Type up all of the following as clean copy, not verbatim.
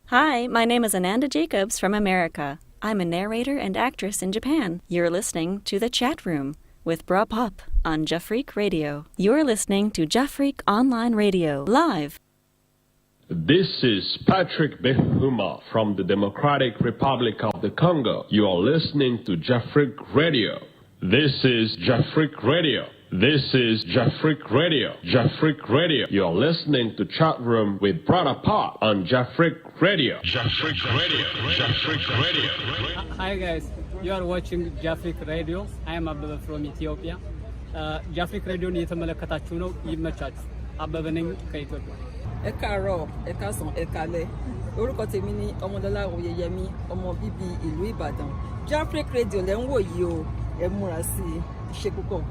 Hi, my name is Ananda Jacobs from America. I'm a narrator and actress in Japan. You're listening to The Chat Room with Bra Pop on Jafreak Radio. You're listening to Jafreak Online Radio, live. This is Patrick Behuma from the Democratic Republic of the Congo. You are listening to Jafreak Radio. This is Jafreak Radio. This is Jafreak Radio. Jafreak Radio. You are listening to Chat Room with Brother Pop on Jafreak Radio. Jafreak Radio. Jafreak Radio. Hi guys, you are watching Jafreak Radio. I am Abba from Ethiopia. Jafreak Radio እየተመለከታችሁ ነው። ይመቻችሁ። አበበ ነኝ ከኢትዮጵያ። Ẹ̀kaàárọ̀, ẹ̀kaàsán, ẹ̀kálẹ́. Orúkọ tèmi ni Ọmọdọ́lá Oyèyẹmí, ọmọ bíbí ìlú Ìbàdàn. Jafreak Radio lẹ́ ń wò yìí o. Ẹ múra sí i. Ṣé púpọ̀.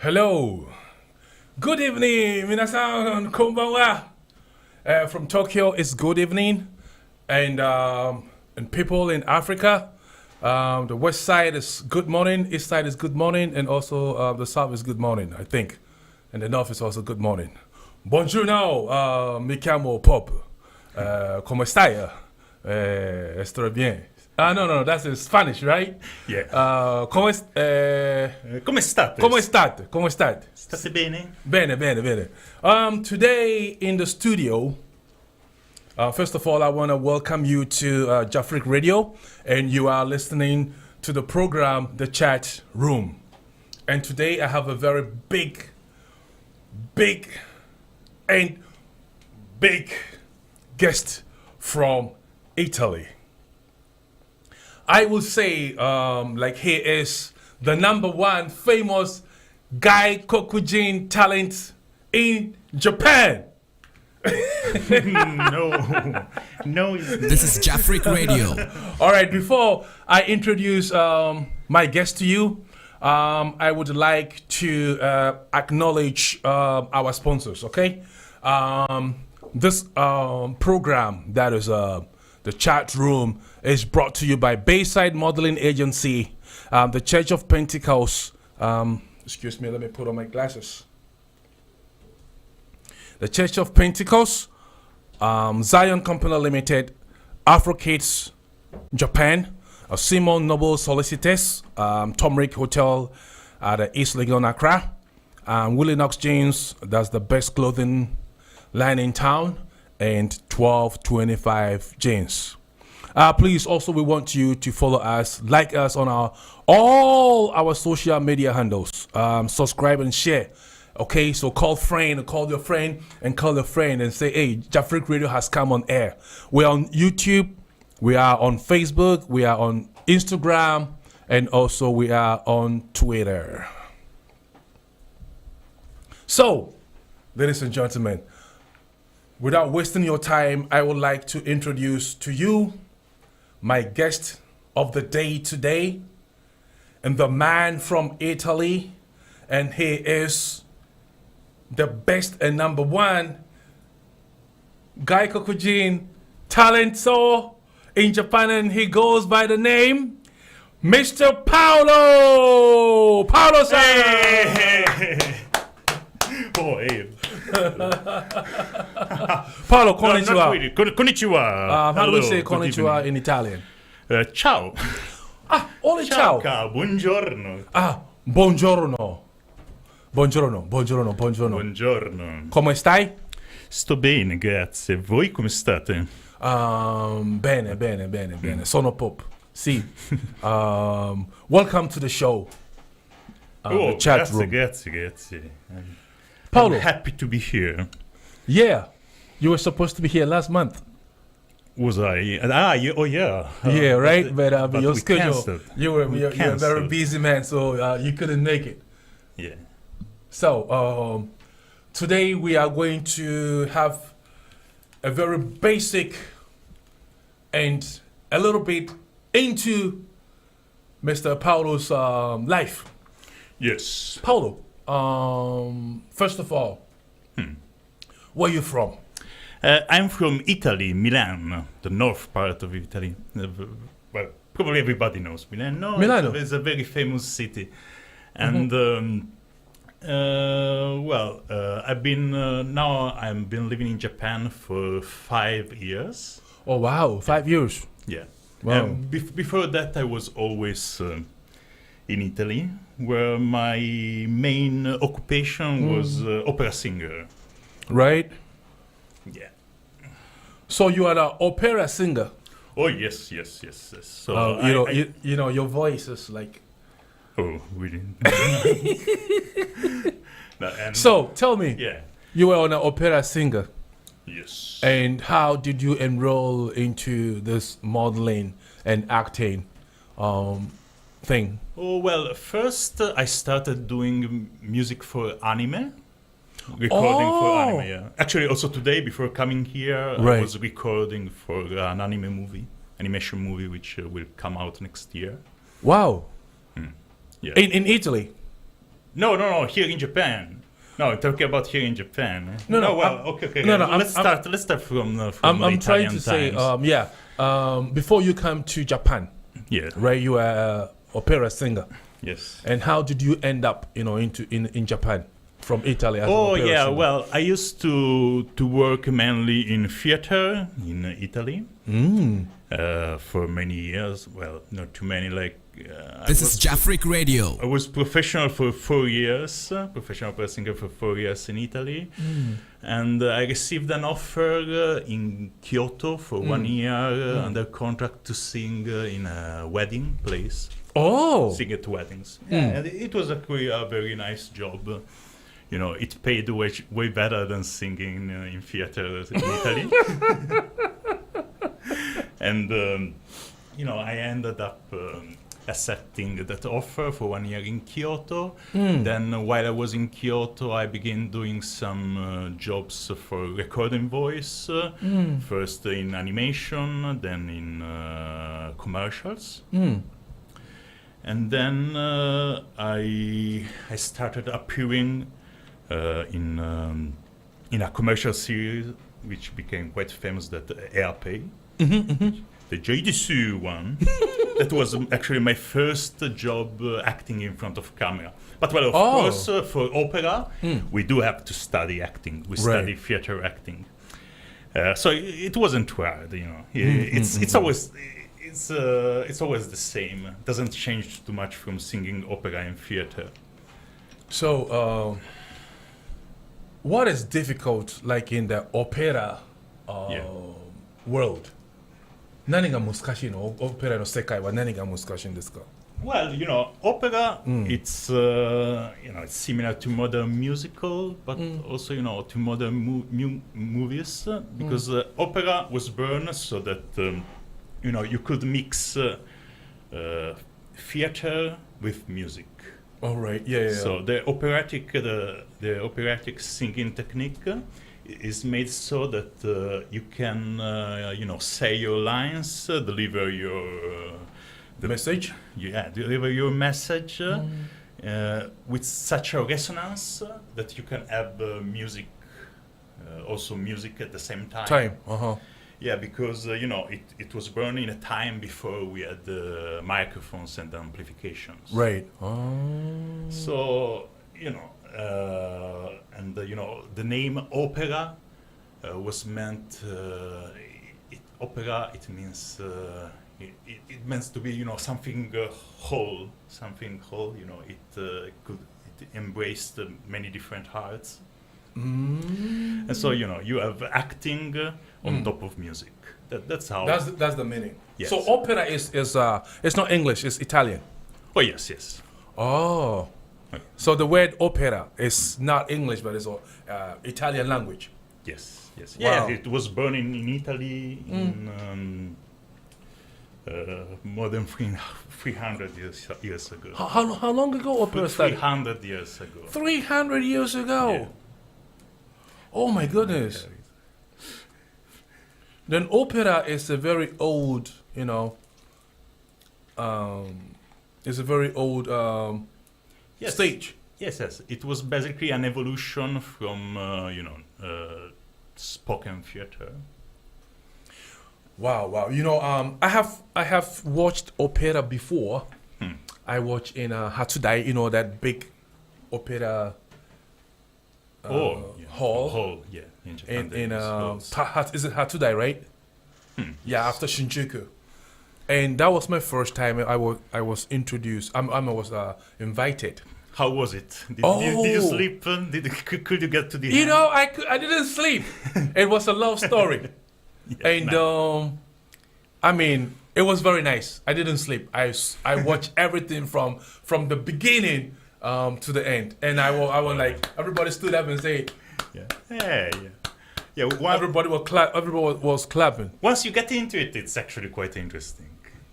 Hello. Good evening, minasan konbanwa. From Tokyo, it's good evening. And people in Africa, the west side is good morning, east side is good morning, and also the south is good morning, I think. And the north is also good morning. Buongiorno, mi chiamo Pop. Como stai? Estoy bien. No, that's in Spanish, right? Yeah. Come state? Come state? Come state? State bene? Bene. Today in the studio, first of all, I want to welcome you to Jafreak Radio, and you are listening to the program, The Chat Room. And today I have a very big guest from Italy. I will say, like he is the #1 famous Guy Kokujin talent in Japan. No. This is Jafreak Radio. All right, before I introduce my guest to you, I would like to acknowledge our sponsors, okay? This program, that is The Chat Room, is brought to you by Bayside Modeling Agency, the Church of Pentecost. Excuse me, let me put on my glasses. The Church of Pentecost, Zion Company Limited, Afro Kids Japan, Simon Noble Solicitors, Tomrick Hotel at East Legon Accra, Willie Knox Jeans, that's the best clothing line in town, and 1225 Jeans. Please, also, we want you to follow us, like us on all our social media handles, subscribe and share. Okay, so call your friend, and say, hey, Jafreak Radio has come on air. We're on YouTube, we are on Facebook, we are on Instagram, and also we are on Twitter. So, ladies and gentlemen, without wasting your time, I would like to introduce to you my guest of the day today, and the man from Italy, and he is the best and #1 Guy Kokujin talent in Japan, and he goes by the name Mr. Paolo. Paolo-san. Hey. Oh, hey. Paolo, konnichiwa. Not really. Konnichiwa. How do we Hello, say good konnichiwa evening. in Italian? Ciao. Only ciao. Buongiorno. Buongiorno. Buongiorno. Come stai? Sto bene, grazie. Voi come state? Bene. Sono Pop. Sì. Welcome to the show. The chat room. Grazie. Paolo. I'm happy to be here. Yeah. You were supposed to be here last month. Was I? Yeah. Yeah, right? But your we schedule, canceled. you're a very Canceled. busy man, so you couldn't make it. Yeah. So, today we are going to have a very basic and a little bit into Mr. Paolo's life. Yes. Paolo, first of all, where are you from? I'm from Italy, Milan, the north part of Italy. Well, probably everybody knows Milan. No, Milano. It's a very famous city. And I've been now. I've been living in Japan for 5 years. Oh wow, 5 years. Yeah. Wow. Before that, I was always in Italy, where my main occupation was opera singer. Right. Yeah. So you are an opera singer. Oh yes. So you know your voice is like. Oh, really? No, and So tell me, yeah. you were an opera singer, Yes. and how did you enroll into this modeling and acting thing? Oh well, first I started doing music for anime, recording for anime. Yeah. Actually, also today before coming here, I Right. was recording for an animation movie, which will come out next year. Wow. Yeah. In Italy. No, here in Japan. No, I'm talking about here in Japan. No, Well, I'm- okay. no, Let's start from the I'm trying Italian to say, times. before you come to Japan, Yeah. right? You were an opera singer, Yes. and how did you end up, in Japan from Italy? As an Oh opera yeah, singer? well, I used to work mainly in theater in Italy for many years. Well, not too many. This is Jafric Radio. I was professional for 4 years, professional opera singer for 4 years in Italy, and I received an offer in Kyoto for 1 year under contract to sing in a wedding place. Oh, Sing at weddings. Yeah, and it was actually a very nice job. It paid way better than singing in theaters in Italy. And, I ended up accepting that offer for 1 year in Kyoto. Then while I was in Kyoto, I began doing some jobs for recording voice, first in animation, then in commercials. And then I started appearing in a commercial series which became quite famous, that AirPay, the JDC one. That was actually my first job acting in front of camera. But of course, for opera, we do have to study acting. We study theater acting. So it wasn't hard, It's always. It's always the same. It doesn't change too much from singing opera in theater. so what is difficult, like in the opera world? 何が難しいの？オペラの世界は何が難しいんですか？ Well, opera, it's similar to modern musical, but also, to modern movies, because opera was born so that, you could mix theater with music. All right, yeah. So the operatic singing technique is made so that you can, say your lines, deliver your the message. deliver your message with such a resonance that you can have music, also music at the same time. Yeah, because it was born in a time before we had microphones and amplifications. Right. So the name opera was meant. Opera. It means. It meant to be, something whole. Something whole. It embraced many different arts. And so you have acting on top of music. That's how. That's the meaning. Yes. So opera is it's not English, it's Italian. Oh yes. Oh. So the word opera is not English, but it's Italian language. Yes. Wow. Yeah, it was born in Italy in more than 300 years ago. How long ago opera started? 300 years ago. 300 years ago. Yeah. Oh my goodness. Then opera is a very old, it's a very old Yes. stage. Yes. It was basically an evolution from, spoken theater. Wow. I have watched opera before. I watched in Hatsudai, that big opera hall. Hall, yeah. In Japan. In halls. Is it Hatsudai, right? Yeah, after Shinjuku. And that was my first time I was introduced. I was invited. How was it? Did Oh. you sleep? Could you get to the You end? know, I didn't sleep. It was a love story. Yeah, And nice. I mean, it was very nice. I didn't sleep. I watched everything from the beginning to the end. And I was like, everybody stood up and said, Yeah. everybody was clapping. Once you get into it, it's actually quite interesting.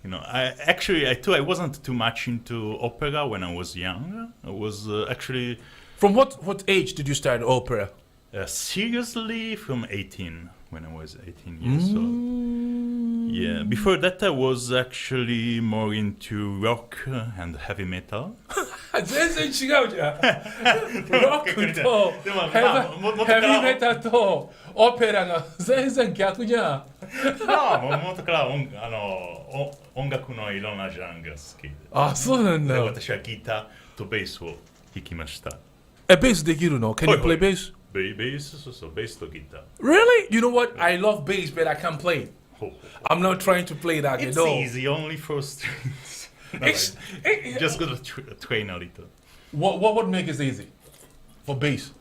You know, I wasn't too much into opera when I was young. I was actually From what age did you start opera? seriously from 18, when I was 18 years old. Yeah, before that I was actually more into rock and heavy metal. 全然違うじゃん。ロックとでもヘまあもっとからビーメタとオペラが全然逆じゃん。まあ元から音楽のいろんなジャンルが好きで、あ、そうなんだ。私はギターとベースを弾きました。ベースできるの Can you play bass? ベース、そう、ベースとギター。Really? You know what? I love bass, but I can't play it. I'm not trying to play that It's at all. easy, only 4 strings. Just gotta train a little. What makes it easy for bass?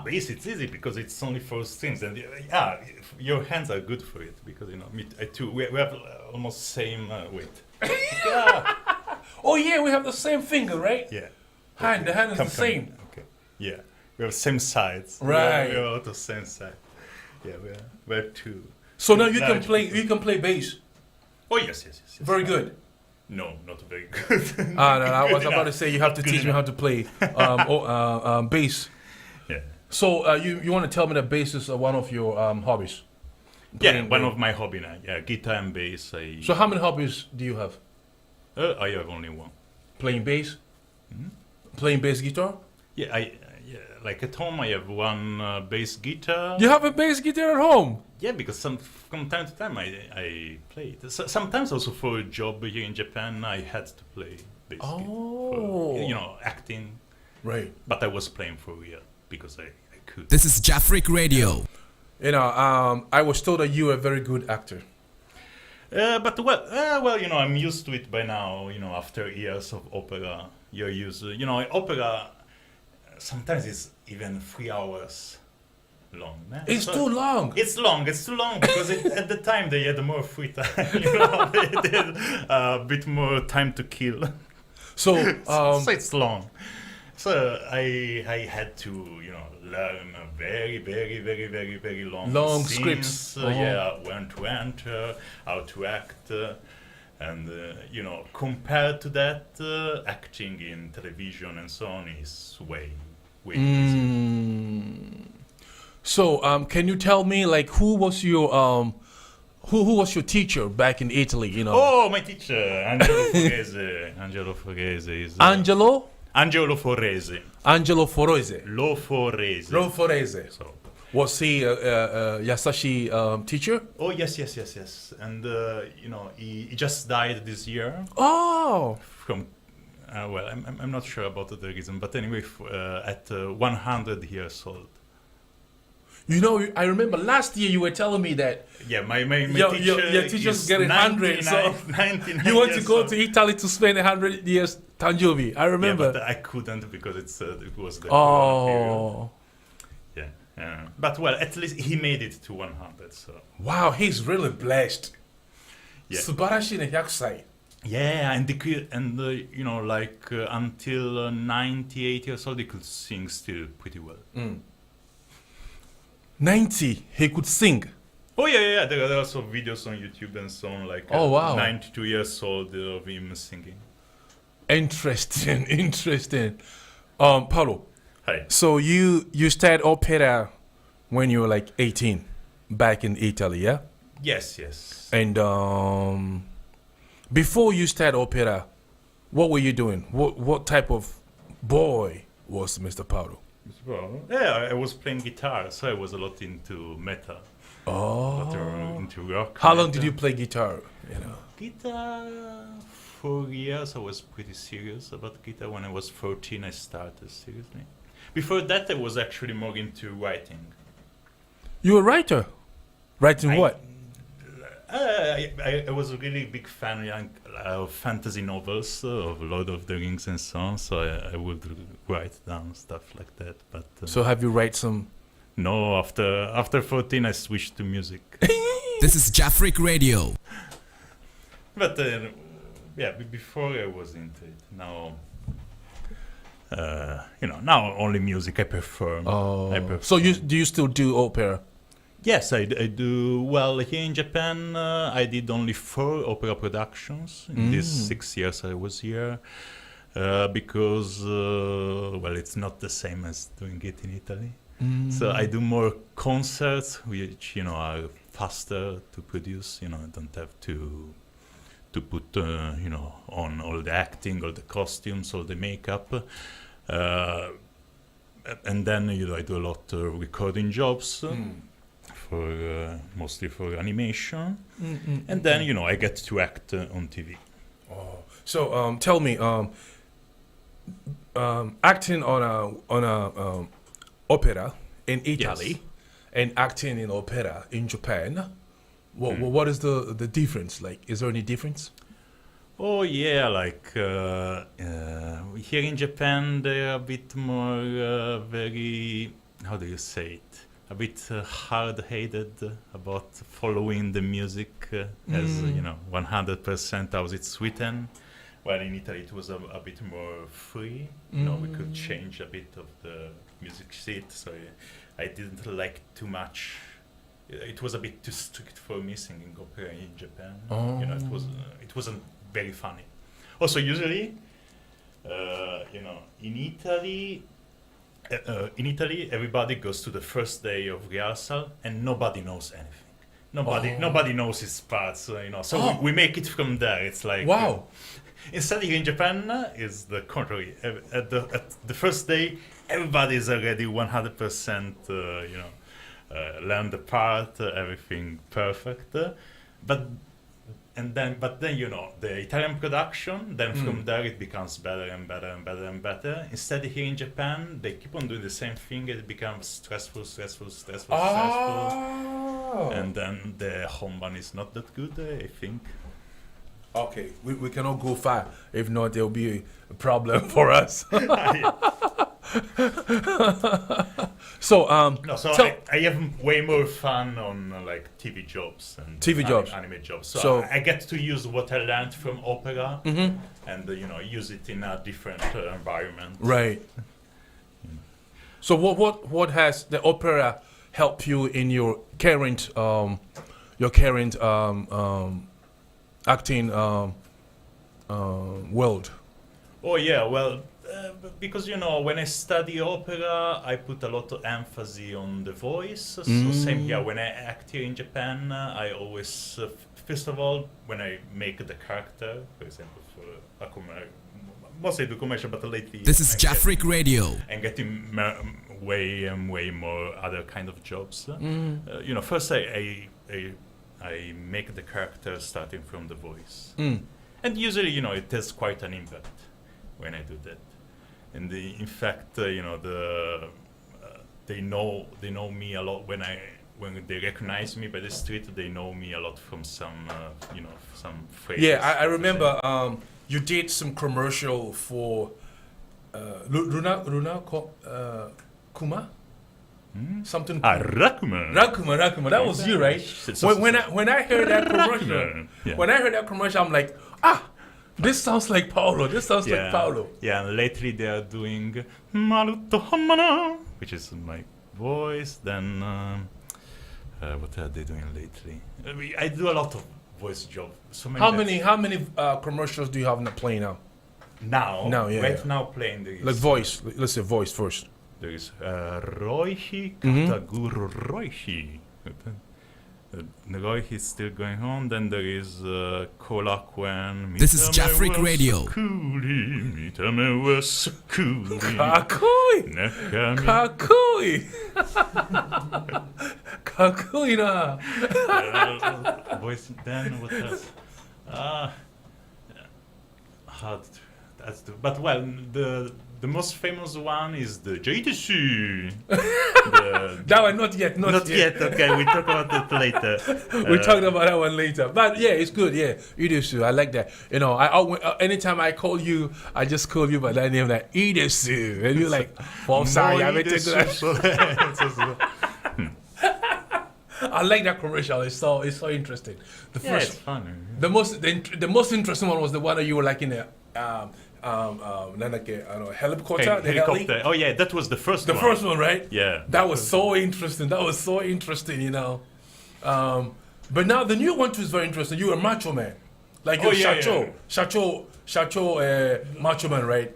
Bass, it's easy because it's only 4 strings, and your hands are good for it because I too. We have almost same weight. Oh yeah, we have the same finger, right? Yeah. The hand is the same. Okay. Yeah, we have same sides. Right. We have all the same side. Yeah, we have two. So now you can play bass. Oh yes. Very good. No, not very good. No, I was about to say you have to teach me how to play bass. Yeah. So you want to tell me that bass is one of your hobbies? Yeah, Playing one bass. of my hobby now. Yeah, guitar and bass. So how many hobbies do you have? I have only one. Playing bass? Playing bass guitar? Yeah, like at home I have one bass guitar. You have a bass guitar at home? Yeah, because from time to time I play it. Sometimes also for a job here in Japan I had to play bass guitar. For, acting. Right. But I was playing for real because I could. This is Jafric Radio. I was told that you were a very good actor. But I'm used to it by now. After years of opera, you're used. Opera sometimes is even 3 hours long. Man. It's too long. It's too long because at the time they had more free time. They had a bit more time to kill. So So it's long. So I had to, learn a very, very, very, very, very long scripts. Yeah, when to enter, how to act, and compared to that, acting in television and so on is way easier. So can you tell me who was your teacher back in Italy? Oh, my teacher, Angelo Forese. Angelo Forese is Angelo Forese. Angelo Forese. Lo Forese. Lo Forese. So, was he a Yasashi teacher? oh yes, and he just died this year Oh, from. I'm not sure about the reason, but anyway, at 100 years old. I remember last year you were telling me that Yeah, my your teacher's is getting 100, so 99 you want to years go old. to Italy to spend 100 years Tanjobi. I remember. Yeah, but I couldn't because it was the Corona Oh, period. Yeah, but well, at least he made it to 100. So wow, he's really blessed. yeah, 素晴らしいね、100歳. yeah, and until 98 years old, he could sing still pretty well. 90, he could sing. Oh yeah. There are also videos on YouTube and so on, like Oh, wow. 92 years old of him singing. Interesting. Paolo, Hi. so you started opera when you were like 18 back in Italy, yeah? Yes. And before you started opera, what were you doing? What type of boy was Mr. Paolo? Well, yeah, I was playing guitar, so I was a lot into metal. Oh. Into rock. How long metal. did you play guitar? Guitar, 4 years. I was pretty serious about guitar. When I was 14, I started seriously. Before that, I was actually more into writing. You're a writer. Writing I- what? I was a really big fan of fantasy novels, of Lord of the Rings and so on, so I would write down stuff like that. But So have you write some? no, after 14, I switched to music. This is Jafric Radio. But before I was into it. Now, now only music I perform. I perform. So do you still do opera? Yes, I do. Well, here in Japan, I did only 4 opera productions in these 6 years I was here, because, it's not the same as doing it in Italy. So I do more concerts, which, are faster to produce. I don't have to put, on all the acting, all the costumes, all the makeup. And then, I do a lot of recording jobs. For mostly for animation, and then I get to act on TV. Oh, so tell me, acting on a opera in Italy, Yes. and acting in opera in Japan, what is the difference? Like, is there any difference? Oh yeah, like here in Japan, they're a bit more very, how do you say it? A bit hard-headed about following the music as 100% as it's written. While in Italy it was a bit more free. We could change a bit of the music sheet, so I didn't like too much. It was a bit too strict for me singing opera in Japan. It wasn't very funny. Also, usually, in Italy, everybody goes to the first day of rehearsal, and nobody knows anything. Nobody knows his parts. So we make it from there. It's like Wow. Instead, here in Japan, is the contrary. At the first day, everybody is already 100%. Learn the part, everything perfect. But then the Italian production, then from there it becomes better and better and better and better. Instead, here in Japan, they keep on doing the same thing. It becomes stressful. And then the Honban is not that good, I think. Okay, we cannot go far. If not, there will be a problem for us. So I have way more fun on TV jobs and anime jobs. So I get to use what I learned from opera and use it in a different environment. Right. So what has the opera helped you in your current acting world? Oh yeah, well. Because when I study opera, I put a lot of emphasis on the voice. So same here. When I act here in Japan, I always, first of all, when I make the character, for example, for a commercial, mostly the commercial, but lately. This is Jafric Radio. And getting way more other kind of jobs. First I make the character starting from the voice, and usually it has quite an impact when I do that. And in fact, they know me a lot when they recognize me by the street. They know me a lot from some phrases. Yeah, I remember you did some commercial for Runa Kuma. Something. Rakuma. Rakuma. That was you, right? When I heard that commercial, I'm like, this sounds like Paolo. Like Paolo. Yeah, and lately they are doing Maruto Hamana, which is my voice. Then, what are they doing lately? I do a lot of voice jobs. So how many commercials do you have playing now? Now playing there is, like voice. Let's say voice first. There is Roichi Kataguru Roichi. Roichi is still going on. Then there is Korakuen. This is Jafric Radio. Mitame wa Sakuri. Kakui na. Voice. Then what else? Hard. But The most famous one is the Jaidesu. That one, not yet. Not yet. Okay, we talk about it later. We're talking about that one later. But yeah, it's good. Yeah, Idesu. I like that. You know, anytime I call you, I just call you by that name, like Idesu. And you're like, oh, sorry, I meant to do that. I like that commercial. It's so interesting. The first, it's funny. the most interesting one was the one that you were like in a helicopter. Helicopter. Oh yeah, that was the first one. The first one, right? Yeah. That was so interesting. You know. But now the new one too is very interesting. You were Macho Man. Like you're Shacho, Macho Man, right?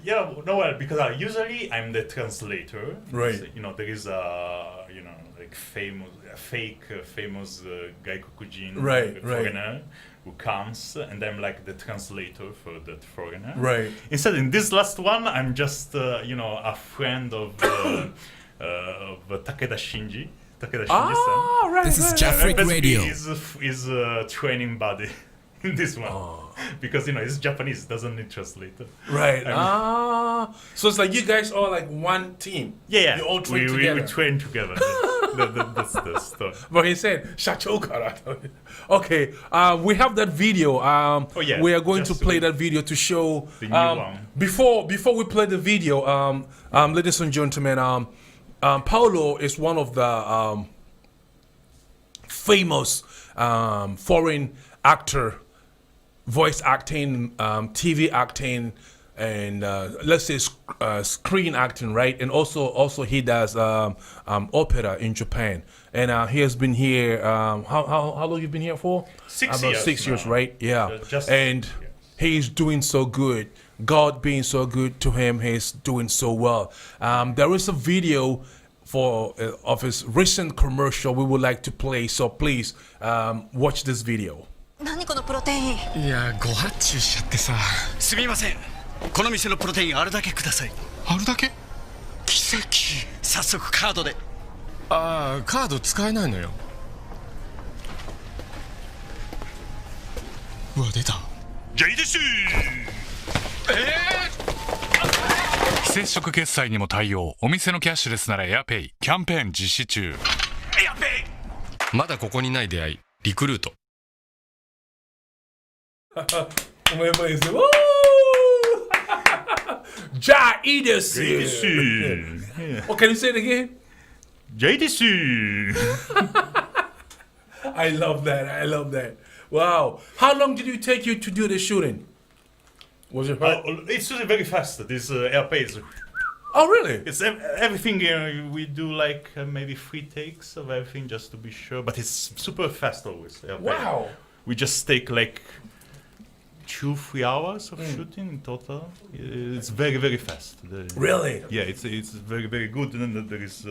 Yeah, no, because usually I'm the translator. Right. So, you know, there is like famous gaikokujin foreigner who comes, and I'm like the translator for that foreigner. Right. Instead, in this last one, I'm just a friend of Takeda Shinji. Ah, right. This is Jeffrey Radio. Is training buddy in this one. Because it's Japanese, doesn't need translator. Right. So it's like you guys are like one team. Yeah. You all train together. We train together. That's the story. But he said Shacho Kara. Okay. We have that video. We are going to play that video to show the new one. Before we play the video, ladies and gentlemen, Paolo is one of the famous foreign actor, voice acting, TV acting, and let's say screen acting, right? And also he does opera in Japan. And he has been here. How long you been here for? 6 About years. 6 years, right? Yeah. Just and he's doing so good. God being so good to him, he's doing so well. There is a video of his recent commercial we would like to play. So please watch this video. 何このプロテイン。いやご発注しちゃってさ。すみません。この店のプロテインあるだけください。あるだけ？奇跡。早速カードで。ああ、カード使えないのよ。うわ、出た。ジャイデス。非接触決済にも対応。お店のキャッシュレスならエアペイ。キャンペーン実施中。エアペイ。まだここにない出会い。リクルート。Jaidesu. Oh, can you say it again? Jaidesu. I love that. Wow. How long did it take you to do the shooting? Was it hard? It's really very fast. This airpay is. Oh, really? It's everything. We do like maybe 3 takes of everything just to be sure, but it's super fast always. Airpay. Wow. We just take like 2-3 hours of shooting in total. It's very, very fast. Really? Yeah, it's very, very good. And then there is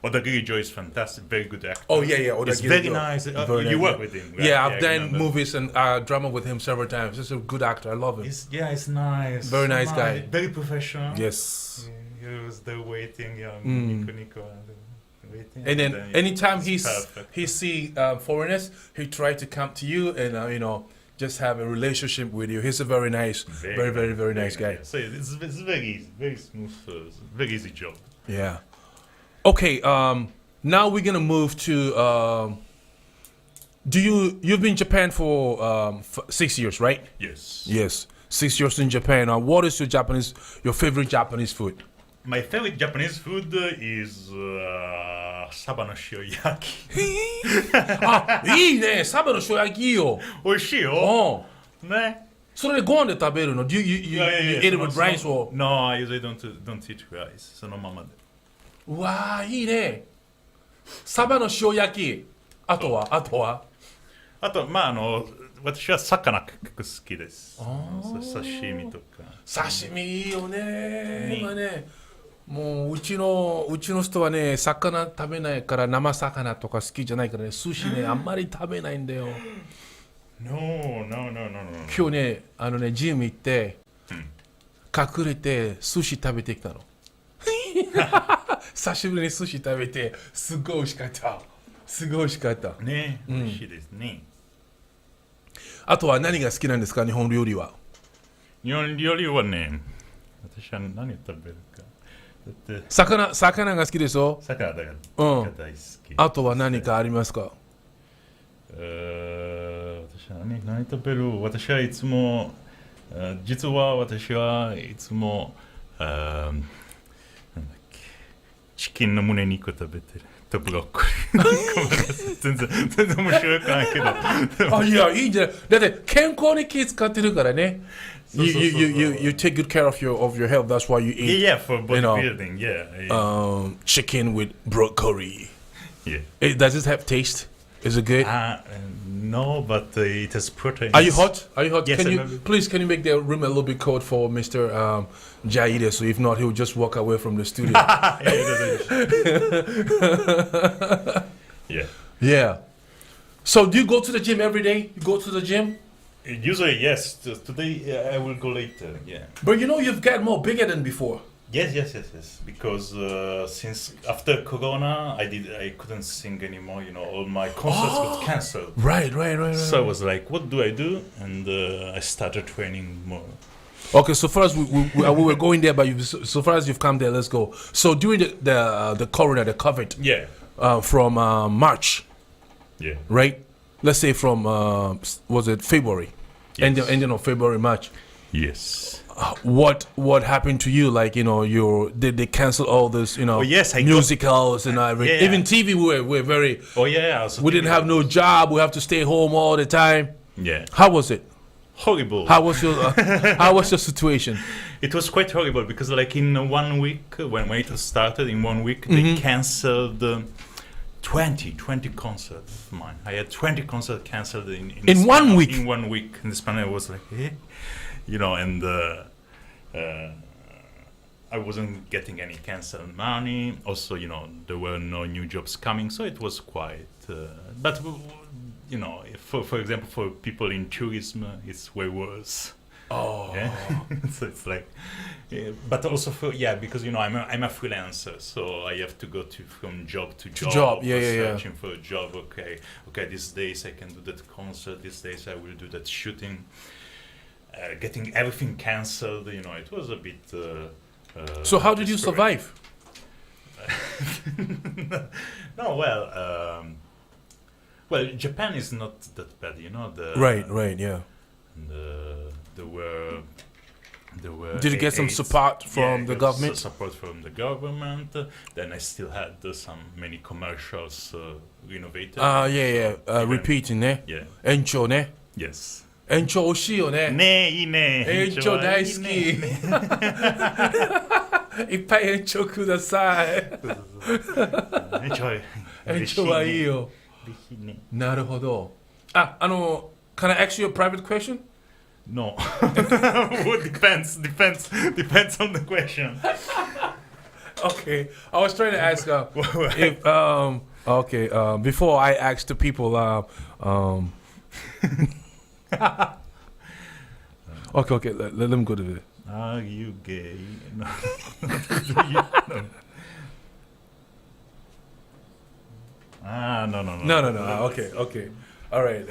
Odagiri Joe is fantastic, very good actor. Oh yeah, Odagiri It's very Joe. nice. Very You nice. work with him, right? Yeah, I've I done remember. movies and drama with him several times. He's a good actor. I love him. It's nice. Very nice guy. Very professional. Yes. He was there waiting, Nico, waiting. And then anytime perfect. he see foreigners, he try to come to you and just have a relationship with you. He's a very nice, very nice guy. So it's very easy, very smooth, very easy job. Yeah. Okay. Now we're gonna move to. You've been in Japan for 6 years, right? Yes. Yes, 6 years in Japan. What is your favorite Japanese food? My favorite Japanese food is saba no shioyaki. いいね、サバの塩焼きいいよ。美味しいよ。うん。ね。それでご飯で食べるの？You eat it with rice or? No, I usually don't eat rice. そのままで。うわー、いいね。サバの塩焼き。あとはあと私は魚結構好きです。刺身とか。刺身いいよね。今ね。もううちの人はね、魚食べないから生魚とか好きじゃないからね、寿司ね、あんまり食べないんだよ。No. 今日ね、ジム行って、隠れて寿司食べてきたの。久しぶりに寿司食べて、すごい美味しかった。ね、美味しいですね。あとは何が好きなんですか、日本料理は。日本料理はね、私は何を食べるか。だって魚が好きでしょ。魚がうん大好き。あとは何かありますか？私は何食べる？私はいつも、実は私はいつも、なんだっけ、チキンの胸肉食べてる。とブロッコリー。全然面白くないけど。あ、いや、いいんじゃない。だって健康に気使ってるからね。You take good care of your health. That's why you eat. Yeah, for bodybuilding. Yeah. Chicken with broccoli. Yeah. Does it have taste? Is it good? No, but it has protein. Are you hot? Yes, Can you make the room a little bit cold for Mr. Jaide? So if not, he'll just walk away from the studio. Yeah. Yeah. So do you go to the gym every day? You go to the gym? Usually, yes. Today I will go later. Yeah. But you've got more bigger than before. Yes. Because since after Corona, I couldn't sing anymore. All my concerts got cancelled. Right. So I was like, what do I do? And I started training more. Okay, so far as we were going there, but so far as you've come there, let's go. So during the corona, the COVID, Yeah. From March, Yeah. right? Let's say from was it February, Yes. ending of February, March. Yes. What happened to you? Like did they cancel all this? Yes, musicals and everything. Yeah. Even TV, we're very. Oh yeah. We didn't have no job. We have to stay home all the time. Yeah. How was it? Horrible. How was your situation? It was quite horrible because, like, in 1 week, when it started, in 1 week, they cancelled 20 concerts of mine. I had 20 concerts cancelled in 1 week? In 1 week. In Spain, I was like, and I wasn't getting any cancelled money. Also, there were no new jobs coming, so it was quite. But for example, for people in tourism, it's way worse. Oh. Yeah? So it's like, but also because I'm a freelancer, so I have to go from job to job. Searching for a job. Okay. These days I can do that concert. These days I will do that shooting. Getting everything cancelled, it was a bit. So how did you survive? No, well, Japan is not that bad, Right, yeah. There were. Did you get some support from the government? Support from the government. Then I still had many commercials renovated. Repeating, ne? Yeah. Encho, ne? Yes. Encho 美味しいよね。ねいいね。延長大好き。いっぱい延長ください。延長はいいよ。なるほど。Can I ask you a private question? No. Well, depends on the question. Okay. I was trying to ask if before I asked the people okay, let them go to it. Are you gay? No. No. Okay. All right.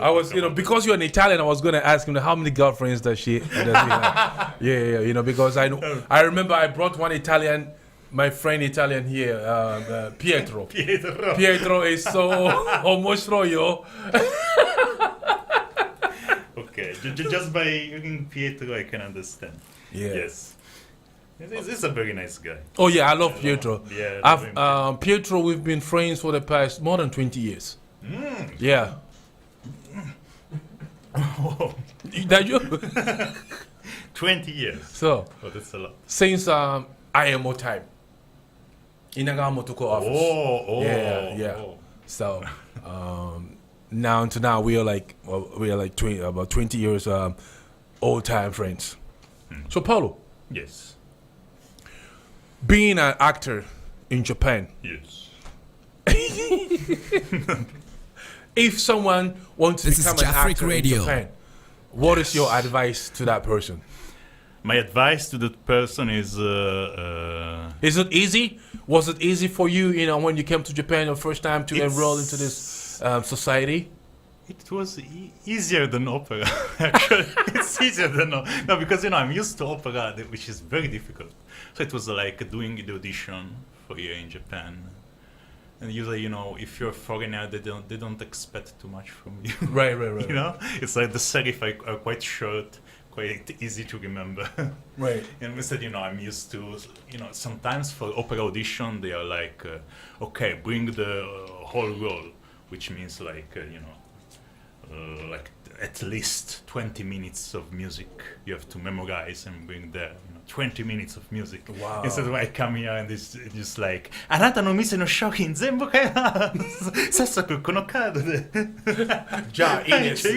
I was, because you're an Italian, I was going to ask him how many girlfriends does he have? Yeah. Because I remember I brought one Italian, my friend Italian here, Pietro. Pietro is so omostroyo. Okay, just by using Pietro, I can understand. Yeah. Yes. He's a very nice guy. Oh yeah, I love Pietro. Yeah. Pietro, we've been friends for the past more than 20 years. Yeah. That you? 20 years. So. Oh, that's a lot. Since IMO time. Inagamoto office. Oh. Yeah. So, now we are like about 20 years old time friends. So Paolo. Yes. Being an actor in Japan. Yes. If someone wants to become an actor in Japan, what is your advice to that person? My advice to that person is it easy? Was it easy for you, when you came to Japan the first time to enroll into this society? It was easier than opera. Actually, it's easier than no, because I'm used to opera, which is very difficult. So it was like doing the audition for here in Japan. And usually, if you're a foreigner, they don't expect too much from you. Right. It's like the serif are quite short, quite easy to remember. Right. And instead, I'm used to, sometimes for opera audition, they are like, okay, bring the whole role, which means like, like at least 20 minutes of music you have to memorize and bring there. 20 minutes of music. Wow. Instead of I come here and it's just like あなたの店の商品全部買います早速このカードでじゃあいいです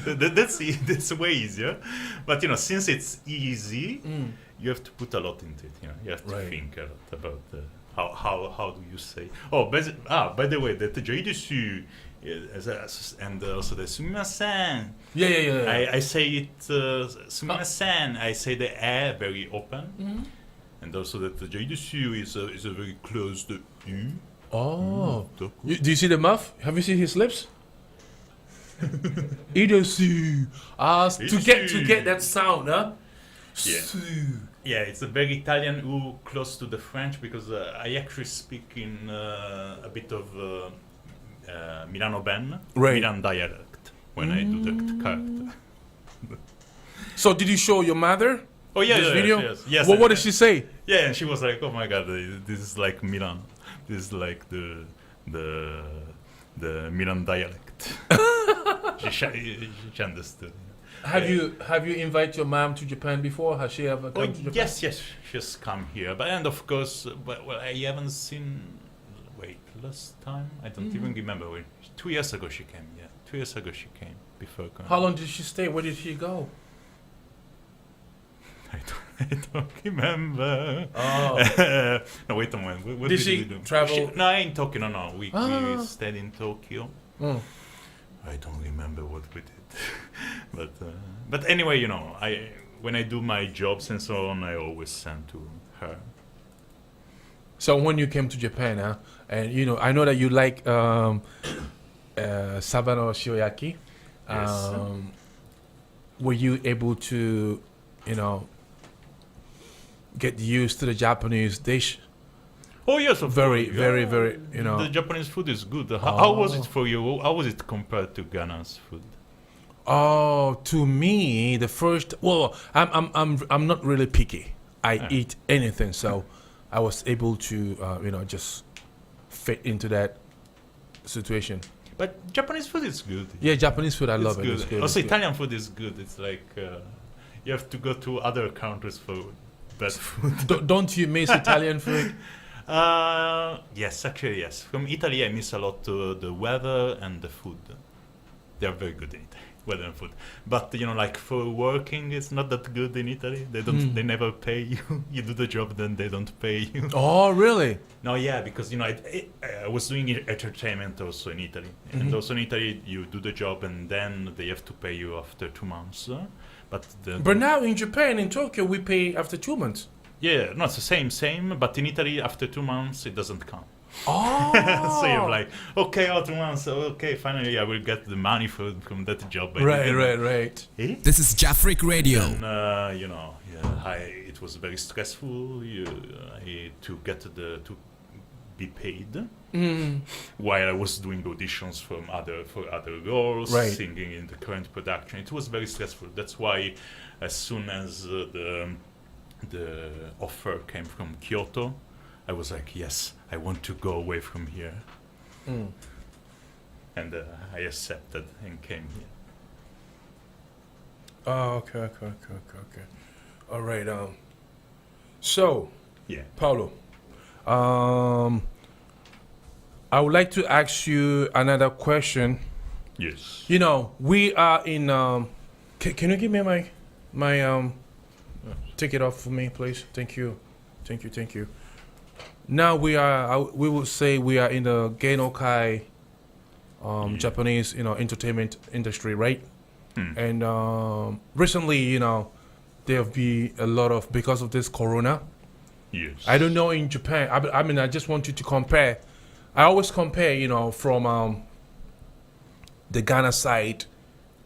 that's way easier. But since it's easy, you have to put a lot into it. You have to think a lot about how do you say. By the way, that Joidesu and also the sumimasen. Yeah. I say it sumimasen. I say the air very open, and also that the Joidesu is a very closed U. Oh. Do you see the mouth? Have you seen his lips? Idosu. To get that sound, huh? Yeah, it's a very Italian U, close to the French, because I actually speak in a bit of Milano Ben, Milan dialect when I do the character. So did you show your mother? Oh yeah, this video? Yes. Well, what did she say? Yeah, and she was like, "Oh my God, this is like Milan. This is like the Milan dialect." she understood. Have you invited your mom to Japan before? Has she ever come to Japan? Yes, she's come here, and of course, well, I haven't seen. Wait, last time I don't even remember. 2 years ago she came. Yeah, 2 years ago she came before. How long did she stay? Where did she go? I don't remember. Oh. No, wait a moment. What did did she we do? travel? No, in Tokyo. No. We stayed in Tokyo. Oh. I don't remember what we did. But anyway, when I do my jobs and so on, I always send to her. So when you came to Japan, and I know that you like Sabano Shioyaki. Yes. Were you able to, get used to the Japanese dish? Oh yes, of very, course. very, very. The Japanese food is good. How was it for you? How was it compared to Ghana's food? Oh, to me, the first. Well, I'm not really picky. I eat anything, so I was able to, just fit into that situation. But Japanese food is good. Yeah, Japanese food, I love good. it. It's good. Also, it's Italian food is good. It's like you have to go to other countries for best food. Don't you miss Italian food? Yes, actually, yes. From Italy, I miss a lot the weather and the food. They are very good in Italy, weather and food. But like for working, it's not that good in Italy. They don't. They never pay you. You do the job, then they don't pay you. Oh, really? No, yeah, because I was doing entertainment also in Italy, and also in Italy, you do the job, and then they have to pay you after 2 months. But now in Japan, in Tokyo, we pay after 2 months. Yeah, no, it's the same. But in Italy, after 2 months, it doesn't count. Oh. So you're like, okay, 2 months. Okay, finally, I will get the money from that job. Right. Eh? This is Jafric Radio. And it was very stressful. To get to be paid while I was doing auditions for other roles, singing in the current production. It was very stressful. That's why, as soon as the offer came from Kyoto, I was like, yes, I want to go away from here. And I accepted and came here. Oh, okay. All right. So, yeah, Paolo, I would like to ask you another question. Yes. We are in. Can you give me my take it off for me, please? Thank you. Now we would say we are in the Geinokai, Japanese, entertainment industry, right? And recently, there have been a lot of, because of this corona. Yes. I don't know in Japan. I mean, I just want you to compare I always compare, from the Ghana side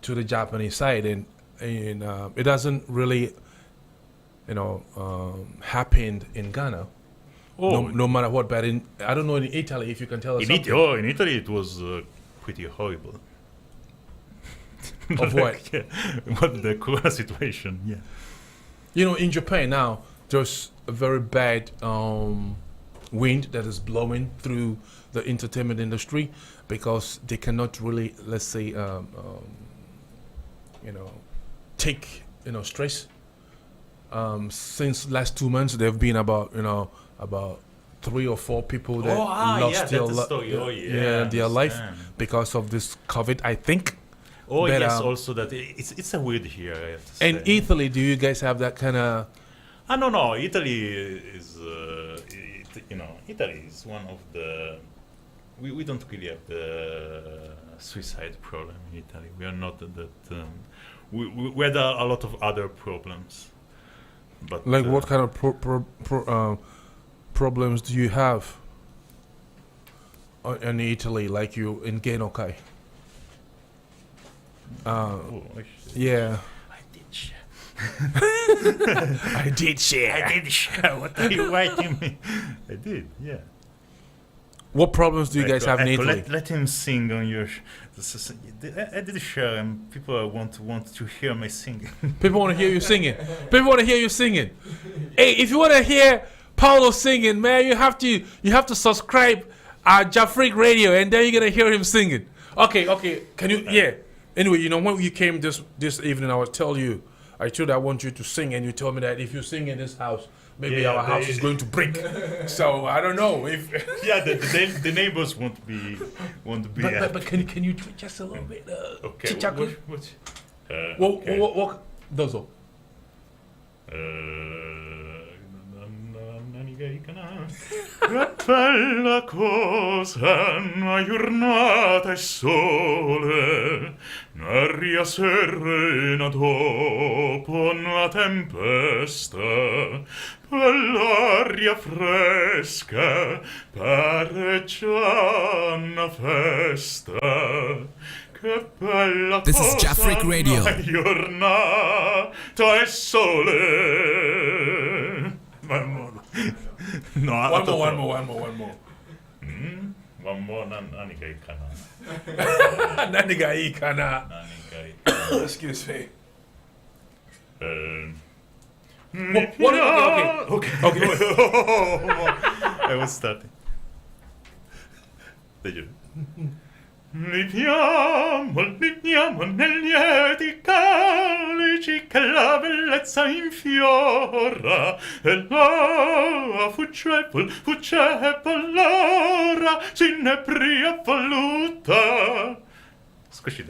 to the Japanese side, and it doesn't really, happen in Ghana. No matter what, but I don't know in Italy if you can tell us something. In Italy it was pretty horrible. Of what? What the Corona situation? Yeah. In Japan now, there's a very bad wind that is blowing through the entertainment industry because they cannot really, let's say, take stress. Since last 2 months, there have been about 3 or 4 people that lost their life because of this COVID, I think. Oh, but, yes, also that it's a weird here, I have to say. And Italy, do you guys have that kind of... No, Italy is, Italy is one of the... We don't really have the suicide problem in Italy. We are not that... we had a lot of other problems. But like what kind of problems do you have in Italy, like you in Genokai? Yeah. I did share. I did share. What are you writing me? I did, yeah. What problems do you guys have in Italy? Let him sing on your... I did share, and people want to hear me singing. People want to hear you singing. Hey, if you want to hear Paolo singing, man, you have to subscribe Jafric Radio, and then you're gonna hear him singing. Okay. Can you? Yeah. Anyway, when you came this evening, I told you I want you to sing, and you told me that if you sing in this house, maybe our house is going to break. So I don't know if. Yeah, the neighbors won't be. But can you do just a little bit? Okay. What? Dozo. Che bella cosa, una giornata e sole, un'aria serena dopo una tempesta, quell'aria fresca pare già una festa. Che bella This cosa, is Jafric Radio. una giornata e sole. No, one more. One more, nani ga ikana. Nani ga ikana. Excuse me. Okay. I was starting. Did you? Liviamo negli lieti calici che la bellezza infiora e la fuggevol l'ora s'inebria voluta. Squishy.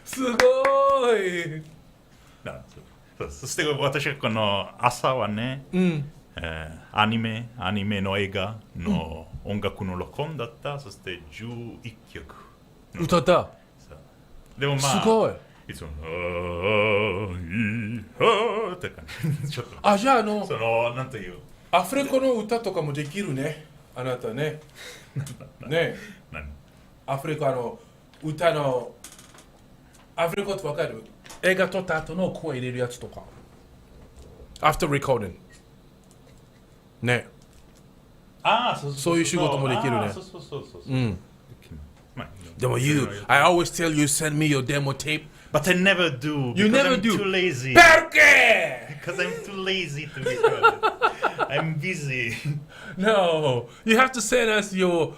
すごい。そして私はこの朝はね、アニメの映画の音楽の録音だった。そして11曲歌った。でもすごい。いつもって感じ。ちょっとじゃあなんというアフレコの歌とかもできるね。あなたね。ね。アフレコ歌のアフレコってわかる？映画撮った後の声入れるやつとか。After recording。ね。そういう仕事もできるね。でもI always tell you send me your demo tape. But I never do. You never do. I'm too lazy. ¿Por qué? Because I'm too lazy to record it. I'm busy. No, you have to send us your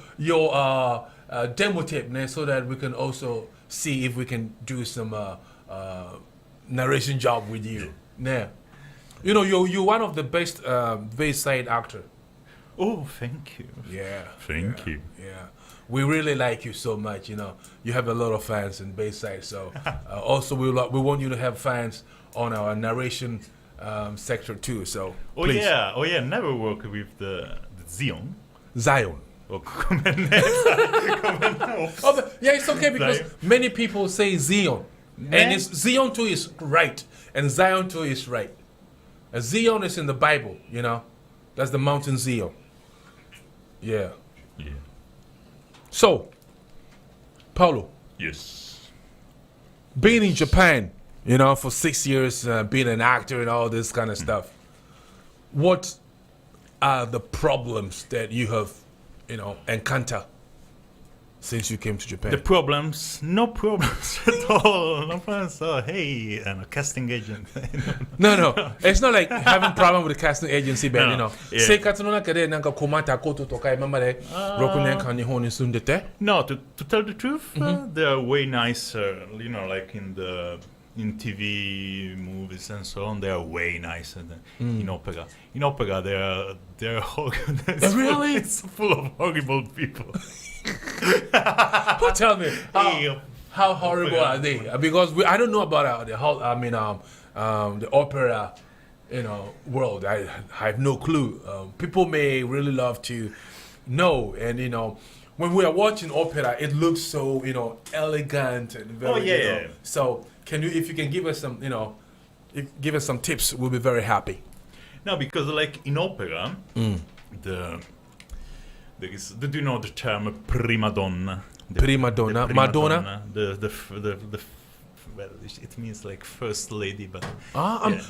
demo tape, man, so that we can also see if we can do some narration job with you. Yeah. You're one of the best Bayside actor. Oh, thank you. Yeah. Thank you. Yeah. We really like you so much. You have a lot of fans in Bayside. So also we want you to have fans on our narration sector too. So please. Oh yeah. Never work with the Zion. Yeah, it's okay because many people say Zion, and it's Zion too is right, and Zion too is right. Zion is in the Bible, that's the mountain Zion. Yeah. Yeah. So, Paolo, Yes. being in Japan, for 6 years, being an actor and all this kind of stuff, what are the problems that you have, encountered since you came to Japan? The problems, no problems at all. No problems. Oh, hey, I'm a casting agent. No. It's not like having problem with the casting agency, but No, yeah. 生活の中でなんか困ったこととか今まで6年間日本に住んでて No, to tell the truth, they're way nicer. Like in TV movies and so on, they are way nicer than in opera. In opera, they're Really? It's full of horrible people. Tell me how horrible are they? Because I don't know about the whole. The opera, world. I have no clue. People may really love to know, and when we are watching opera, it looks so elegant and very. Oh, yeah. So if you can give us some give us some tips, we'll be very happy. No, because like in opera, do you know the term prima donna? Prima donna, Madonna. Well, it means like first lady, but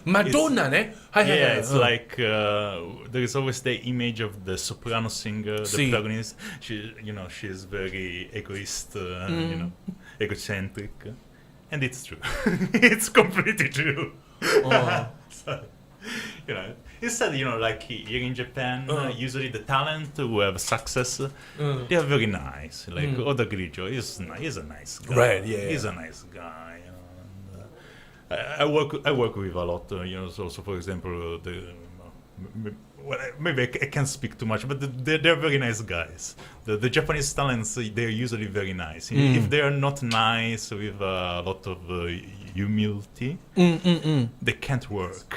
Madonna, ne? Yeah, it's like there is always the image of the soprano singer, the protagonist. She's very egoist, egocentric, and it's true. It's completely true. So, instead, like here in Japan, usually the talent who have success, they are very nice. Like Oda Grigio is a nice guy. Right? Yeah. He's a nice guy. I work with a lot. So for example, maybe I can't speak too much, but they're very nice guys. The Japanese talents, they're usually very nice. If they are not nice with a lot of humility, they can't work.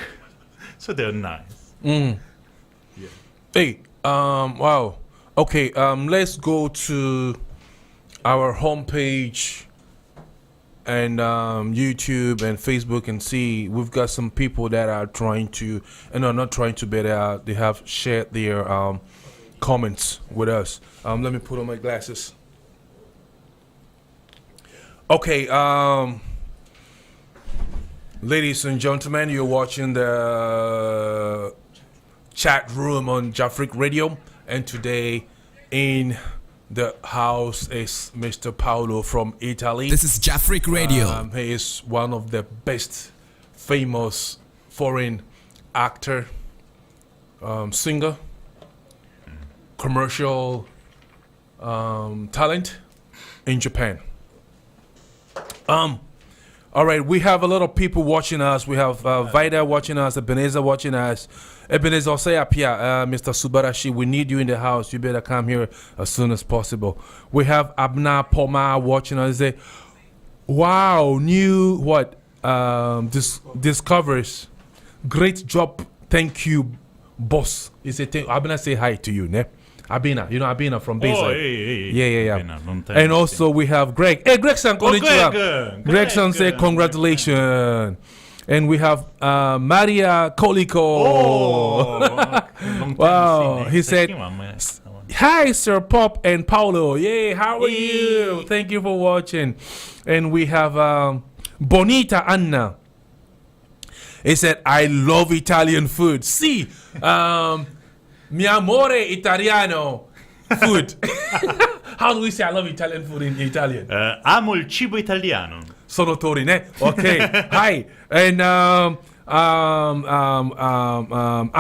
So they're nice. Yeah. Hey, wow. Okay, let's go to our homepage and YouTube and Facebook and see. We've got some people that are trying to, not trying to, but they have shared their comments with us. Let me put on my glasses. Okay, ladies and gentlemen, you're watching the chat room on Jafric Radio, and today in the house is Mr. Paolo from Italy. This is Jafric Radio. He is one of the best famous foreign actor, singer, commercial talent in Japan. All right, we have a lot of people watching us. We have Vida watching us, Ebenezer watching us. Ebenezer, say up here, Mr. Subarashi, we need you in the house. You better come here as soon as possible. We have Abna Poma watching us. Say, wow, new what? Discovers. Great job. Thank you, boss. He said, Abna, say hi to you, ne? Abina, Abina from Bayside. Hey. Yeah. Abina, and also we have Greg. Hey, Greg-san, konnichiwa. Greg-san say congratulations. And we have Maria Koliko. Wow. He said, hi, Sir Pop and Paolo. Yay, how are you? Thank you for watching. And we have Bonita Anna. He said, I love Italian food. See, mi amore italiano food. How do we say I love Italian food in Italian? Amo il cibo italiano. Sono tori, ne? Okay. Hi. And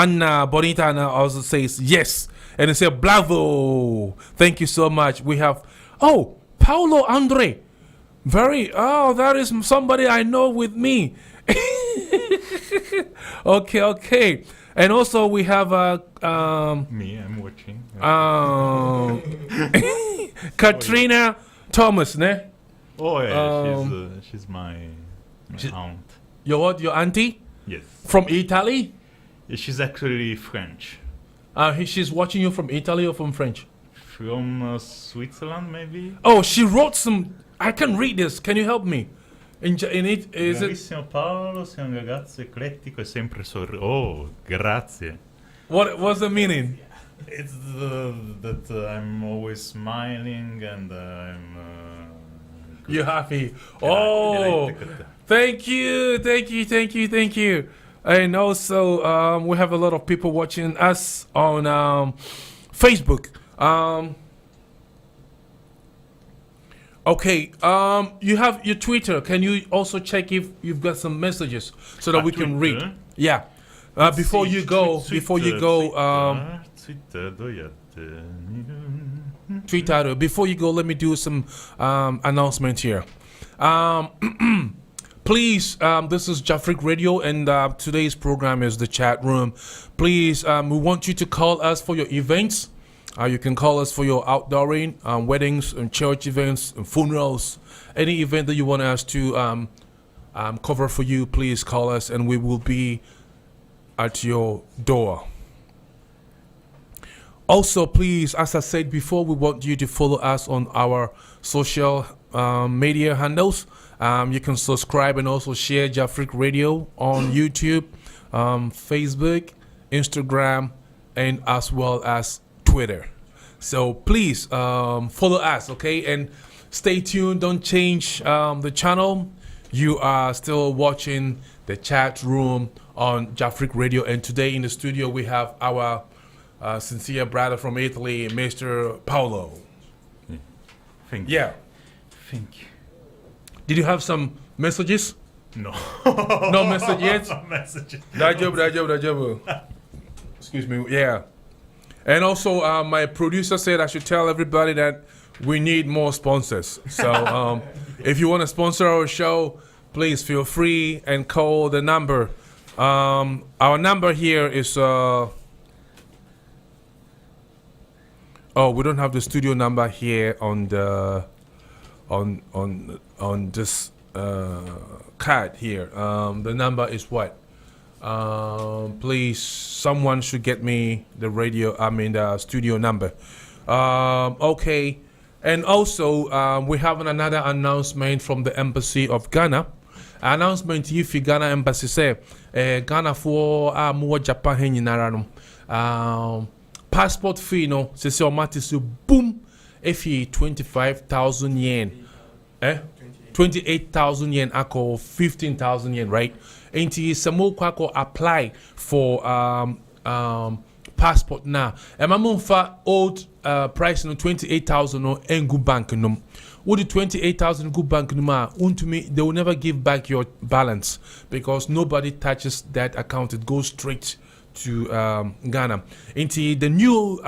Anna Bonita Anna also says yes. And they say bravo. Thank you so much. We have Paolo Andre. That is somebody I know with me. Okay. And also we have Me, I'm watching. Katrina Thomas, ne? Oh yeah, she's my aunt. Your what? Your auntie? Yes. From Italy? She's actually French. She's watching you from Italy or from French? From Switzerland, maybe. Oh, she wrote some. I can read this. Can you help me? In it is it? Bravissimo Paolo, sei un ragazzo eclettico e sempre Oh, grazie. What's the meaning? It's that I'm always smiling and I'm. You're happy. I Oh, like the- thank you. And also, we have a lot of people watching us on Facebook. Okay, you have your Twitter. Can you also check if you've got some messages so that we can read? Twitter? Yeah. Before you go, Twitter どうやって見る Twitter. Before you go, let me do some announcement here. Please, this is Jafric Radio, and today's program is the chat room. Please, we want you to call us for your events. You can call us for your outdooring, weddings, and church events, and funerals. Any event that you want us to cover for you, please call us, and we will be at your door. Also, please, as I said before, we want you to follow us on our social media handles. You can subscribe and also share Jafric Radio on YouTube, Facebook, Instagram, and as well as Twitter. So please follow us, okay? And stay tuned. Don't change the channel. You are still watching the chat room on Jafric Radio. And today in the studio, we have our sincere brother from Italy, Mr. Paolo. Thank you. Yeah. Thank you. Did you have some messages? No. No message yet? Messages. Dajabu. Excuse me. Yeah. And also, my producer said I should tell everybody that we need more sponsors. So if you want to sponsor our show, please feel free and call the number. Our number here is... Oh, we don't have the studio number here on the on this card here. The number is what? Please, someone should get me the studio number. Okay, and also we have another announcement from the Embassy of Ghana. Announcement if Ghana Embassy say Ghana for more Japan henyinara no. Passport fee no se automatically boom if you 25,000 yen 28,000 yen ako 15,000 yen, right? And samo kwako apply for passport now. And my for old price no 28,000 no engu bank no. With the 28,000 good bank no to me they will never give back your balance because nobody touches that account. It goes straight to Ghana. Into the new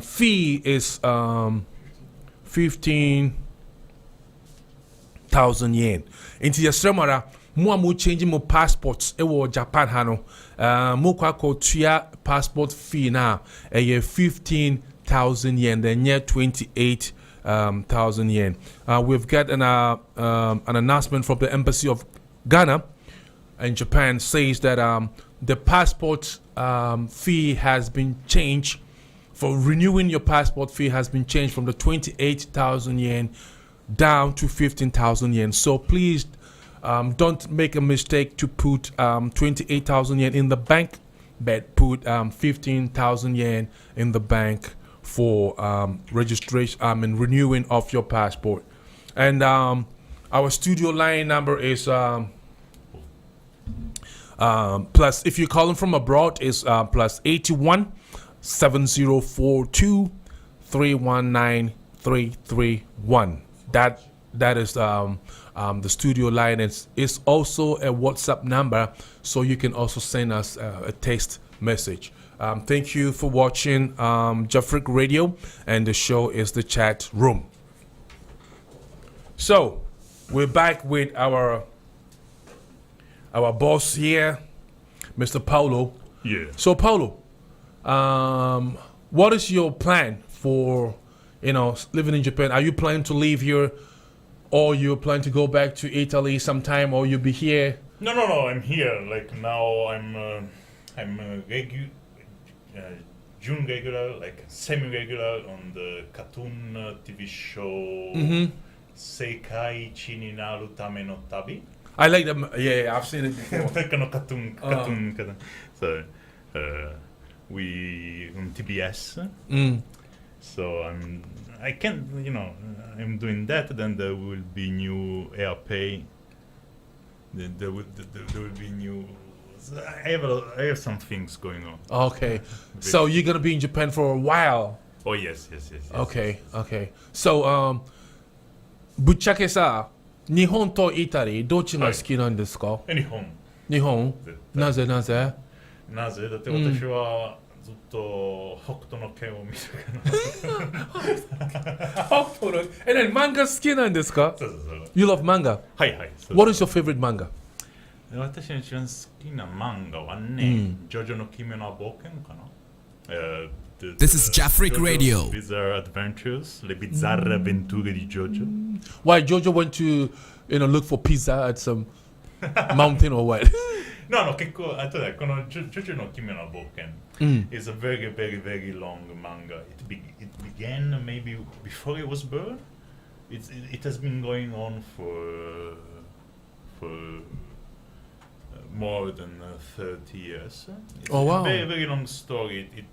fee is 15,000 yen. Into your semara, mo changing mo passports. Ewo Japan hano. Mo kwa tuya passport fee now. 15,000 yen. Then near 28,000 yen. We've got an announcement from the Embassy of Ghana in Japan says that the passport fee has been changed. For renewing your passport fee has been changed from the 28,000 yen down to 15,000 yen. So please don't make a mistake to put 28,000 yen in the bank, but put 15,000 yen in the bank for registration and renewing of your passport. And our studio line number is plus, if you're calling from abroad, is plus 81 7042 319 331. That is the studio line. It's also a WhatsApp number, so you can also send us a text message. Thank you for watching Jafric Radio, and the show is the chat room. So we're back with our boss here, Mr. Paolo. Yeah. So Paolo, what is your plan for living in Japan? Are you planning to leave here, or you plan to go back to Italy sometime, or you'll be here? No. I'm here. Like now, I'm June regular, like semi-regular on the cartoon TV show Seikai Ichi ni naru tame no tabi. I like them. Yeah, I've seen it before. Cartoon. So, we on TBS. Mm. So I can't, I'm doing that. Then there will be new AirPay. There will be new. I have some things going on. Okay, so you're gonna be in Japan for a while. Oh yes. Okay. Soぶっちゃけさ、日本とイタリーどっちが好きなんですか？日本。日本？なぜ？なぜだって私はずっと北斗の拳を見てるから。北斗の何漫画好きなんですか？そう。You love manga? はい。What is your favorite manga? 私の一番好きな漫画はね、ジョジョの奇妙な冒険かな。This is Jafric Radio. Bizarre Adventures, Le Bizzarre Avventure di Jojo. Why Jojo went to look for pizza at some mountain or what? No, 結構あとでこのジョジョの奇妙な冒険 is a very very long manga. It began maybe before it was born. It has been going on for more than 30 years. It's wow. a very, very long story. It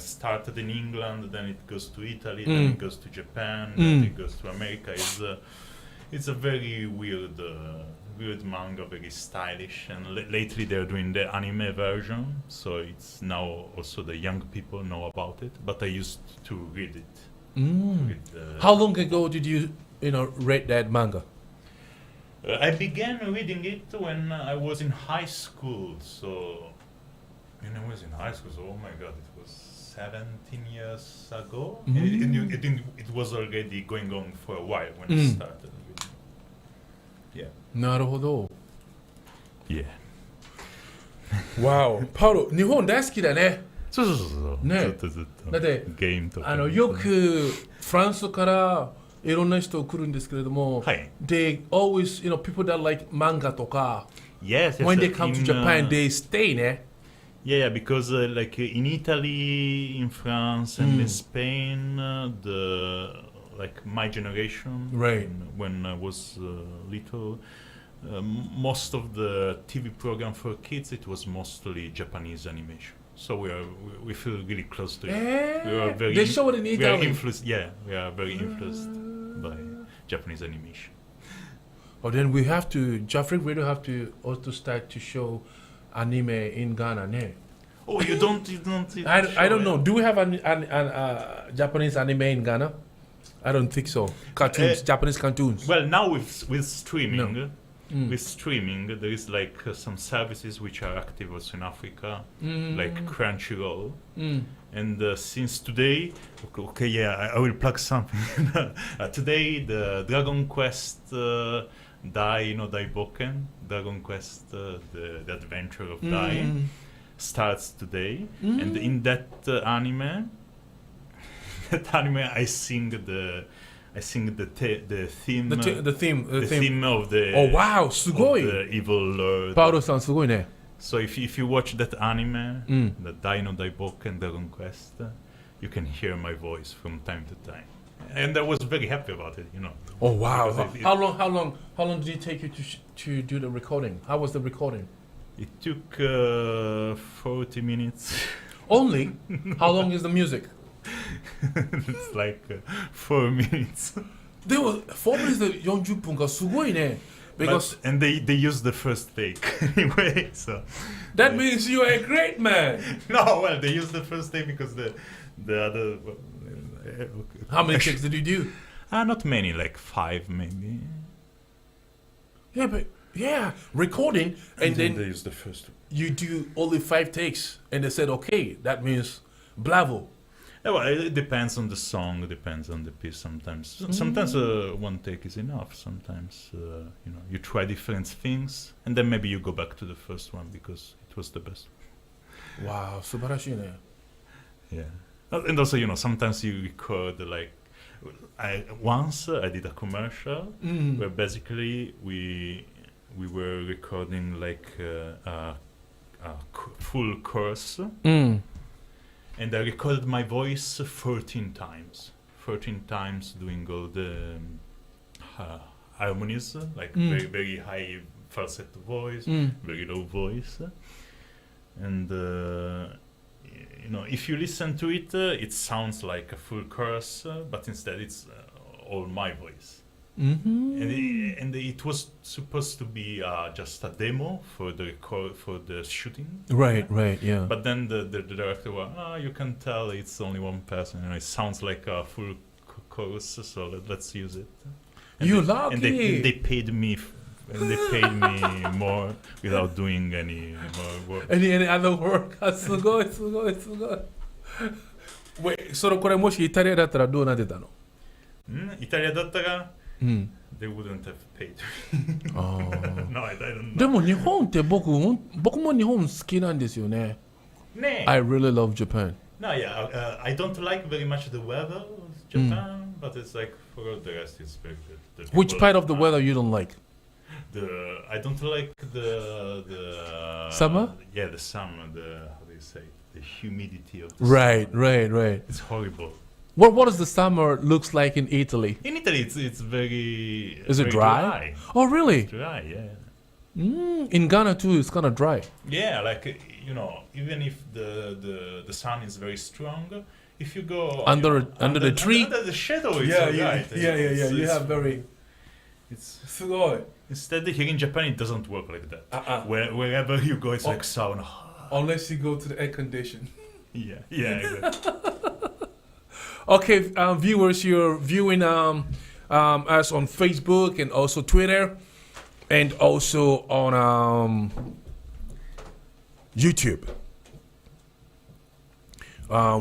started in England, then it goes to Italy, then it goes to Japan, then it goes to America. It's a very weird manga, very stylish. And lately they're doing the anime version, so it's now also the young people know about it. But I used to read it. How long ago did you read that manga? I began reading it when I was in high school. So, when I was in high school, oh my God, it was 17 years ago. It was already going on for a while when it started. Yeah. なるほど。Yeah. Wow. パウロ、日本大好きだね。そう。ね。ずっと。だってゲームとか。よくフランスからいろんな人来るんですけれども、they always, people that like manga とか、yes, when they come to Japan, they stay ね。Yeah, because like in Italy, in France, and in Spain, like my generation, right? When I was little, most of the TV program for kids, it was mostly Japanese animation. So we feel really close to it. We are very. They show it in Italy. We are influenced. Yeah, we are very influenced by Japanese animation. Oh, then we have to. Jafric Radio have to also start to show anime in Ghana, ne? Oh, you don't. I don't know. Do we have an Japanese anime in Ghana? I don't think so. Cartoons, Japanese cartoons. Well, now with streaming. With streaming, there is like some services which are active also in Africa, like Crunchyroll. And since today, I will plug something. Today, the Dragon Quest Daiboken, Dragon Quest, the Adventure of Dai, starts today. And in that anime, I sing the theme. The theme of the. Oh wow, すごい. Of the evil lord. Paolo さんすごいね. So if you watch that anime, the Dai no Daiboken Dragon Quest, you can hear my voice from time to time, and I was very happy about it. Oh wow! How long did it take you to do the recording? How was the recording? It took 40 minutes. Only? How long is the music? It's like 4 minutes. でも4 minutes で40分かすごいね。Because and they used the first take anyway, so that means you are a great man. No, well, they used the first take because the other. How many takes did you do? Not many, like 5 maybe. Yeah, but recording and then they used the first. You do only 5 takes, and they said okay. That means bravo. Yeah, well, it depends on the song, depends on the piece. Sometimes one take is enough. Sometimes you try different things, and then maybe you go back to the first one because it was the best. Wow, 素晴らしいね. Yeah, and also sometimes you record like once I did a commercial where basically we were recording like a full course. And I recorded my voice 13 times. 13 times doing all the harmonies, like very, very high falsetto voice, very low voice. And you know, if you listen to it, it sounds like a full chorus, but instead it's all my voice. And it was supposed to be just a demo for the shooting. Right, yeah. But then the director was, you can tell it's only one person. You know, it sounds like a full chorus, so let's use it. And you they, lucky. And they paid me. And they paid me more without doing any more work. Any other work? すごい。Wait, それこれもしイタリアだったらどうなってたの？イタリアだったら、they wouldn't have paid. No, I don't know. でも日本って僕も日本好きなんですよね。ね。I really love Japan. No, yeah, I don't like very much the weather of Japan, but it's like for the rest it's very good. Which part of the weather you don't like? I don't like the summer. Yeah, the summer. How do you say? The humidity of the right. It's horrible. What does the summer looks like in Italy? In Italy, it's very. Is it dry? Oh, really? It's dry, yeah. In Ghana too, it's kind of dry. Yeah, like you know, even if the sun is very strong, if you go under the tree, under the shadow, it's right. Yeah. You have very. It's good. Instead, here in Japan, it doesn't work like that. Wherever you go, it's like sauna. Unless you go to the air condition. Yeah, exactly. Okay, viewers, you're viewing us on Facebook and also Twitter, and also on YouTube.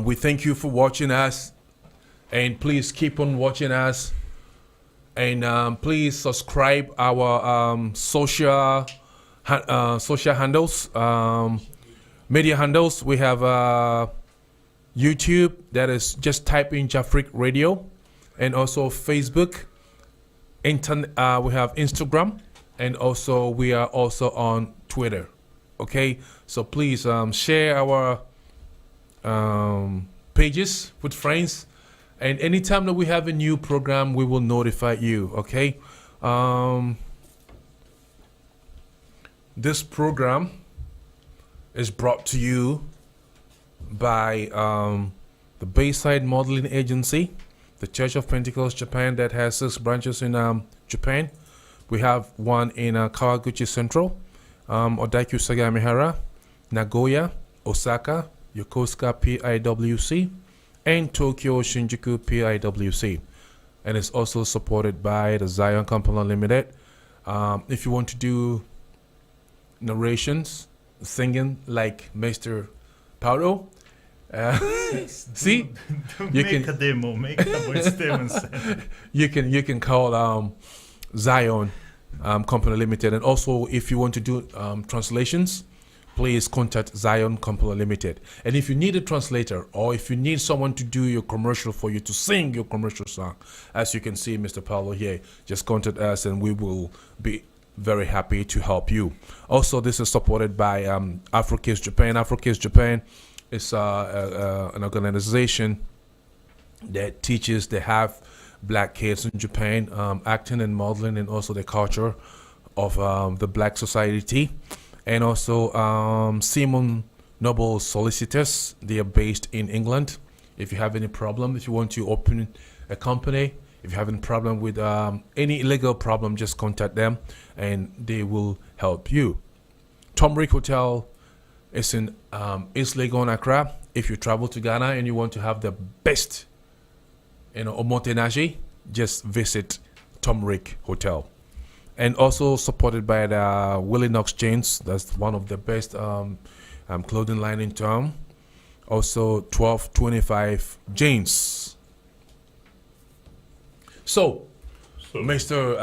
We thank you for watching us, and please keep on watching us. And please subscribe our social handles, media handles. We have YouTube, that is just type in Jafric Radio, and also Facebook. We have Instagram, and also we are also on Twitter. Okay, so please share our pages with friends. And anytime that we have a new program, we will notify you, okay? This program is brought to you by the Bayside Modeling Agency, the Church of Pentecost Japan that has 6 branches in Japan. We have one in Kawaguchi Central, Odaiku Sagamihara, Nagoya, Osaka, Yokosuka PIWC, and Tokyo Shinjuku PIWC, and it's also supported by the Zion Company Limited. If you want to do narrations, singing like Mr. Paolo, see, you make a demo, make a voice demo. you can call Zion Company Limited, and also if you want to do translations, please contact Zion Company Limited. And if you need a translator, or if you need someone to do your commercial for you, to sing your commercial song, as you can see Mr. Paolo here, just contact us and we will be very happy to help you. Also, this is supported by AfroKids Japan. AfroKids Japan is an organization that teaches the half black kids in Japan acting and modeling, and also the culture of the black society. And also Simon Noble Solicitors, they are based in England. If you have any problem, if you want to open a company, if you have any problem with any illegal problem, just contact them and they will help you. Tom Rick Hotel is in East Legon, Accra. If you travel to Ghana and you want to have the best, omotenashi, just visit Tom Rick Hotel. And also supported by the Willie Knox Jeans. That's one of the best clothing line in town. Also 1225 Jeans. So Mr.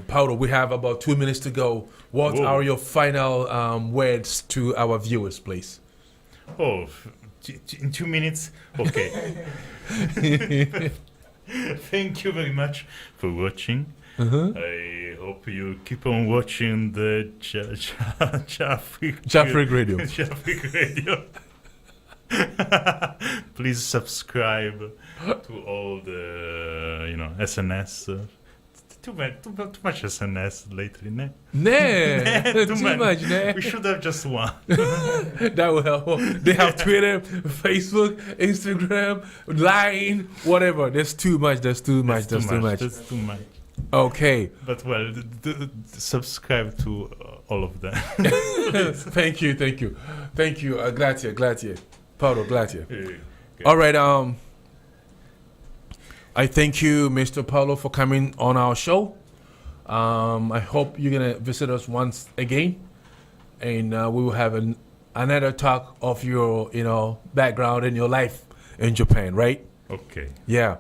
Paolo, we have about 2 minutes to go. What are your final words to our viewers, please? Oh, in 2 minutes? Okay. Thank you very much for watching. I hope you keep on watching the Jafric Radio. Jafric Radio. Please subscribe to all the SNS too much SNS lately, ne? Too much, ne? We should have just one. That will help. They have Twitter, Facebook, Instagram, Line, whatever. There's too much. That's too much. Okay. But well, subscribe to all of them. Thank you. Grazie. Paolo, grazie. All right. I thank you, Mr. Paolo, for coming on our show. I hope you're gonna visit us once again, and we will have another talk of your, background and your life in Japan, right? Okay. Yeah.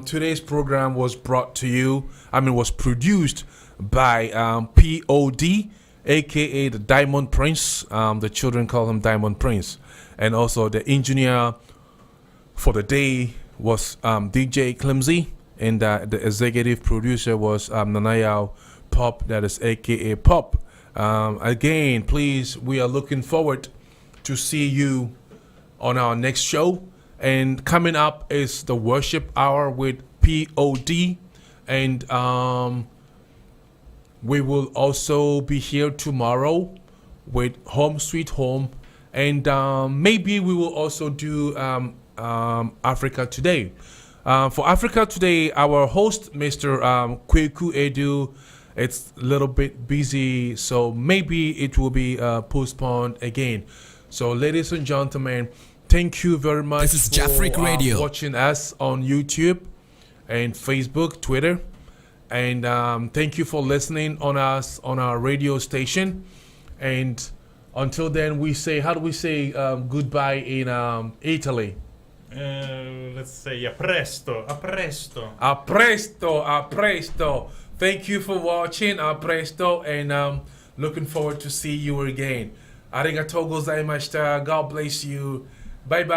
Today's program was produced by POD, aka the Diamond Prince. The children call him Diamond Prince, and also the engineer for the day was DJ Clemsy, and the executive producer was Nanayao Pop, that is aka Pop. Again, please, we are looking forward to see you on our next show. And coming up is the worship hour with POD, and we will also be here tomorrow with Home Sweet Home, and maybe we will also do Africa Today. For Africa Today, our host, Mr. Kweku Edu, it's a little bit busy, so maybe it will be postponed again. So, ladies and gentlemen, thank you very much. This is Jafric Radio. Watching us on YouTube and Facebook, Twitter, and thank you for listening on us on our radio station. And until then, we say, how do we say goodbye in Italy? Let's say a presto. A presto. Thank you for watching. A presto, and looking forward to see you again. Arigatou gozaimashita. God bless you. Bye bye.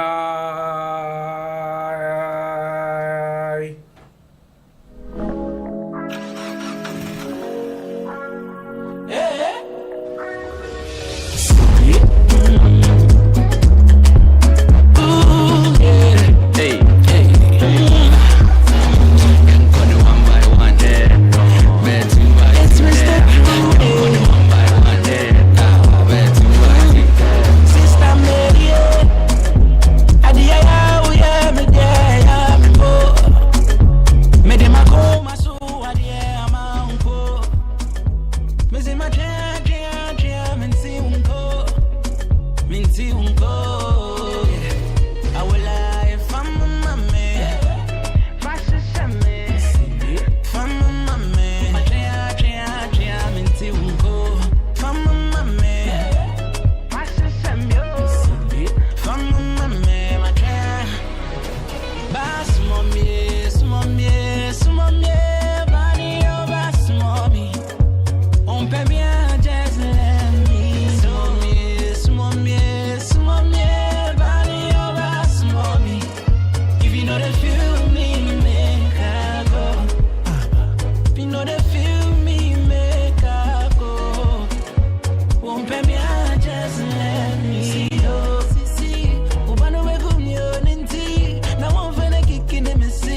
Minti unko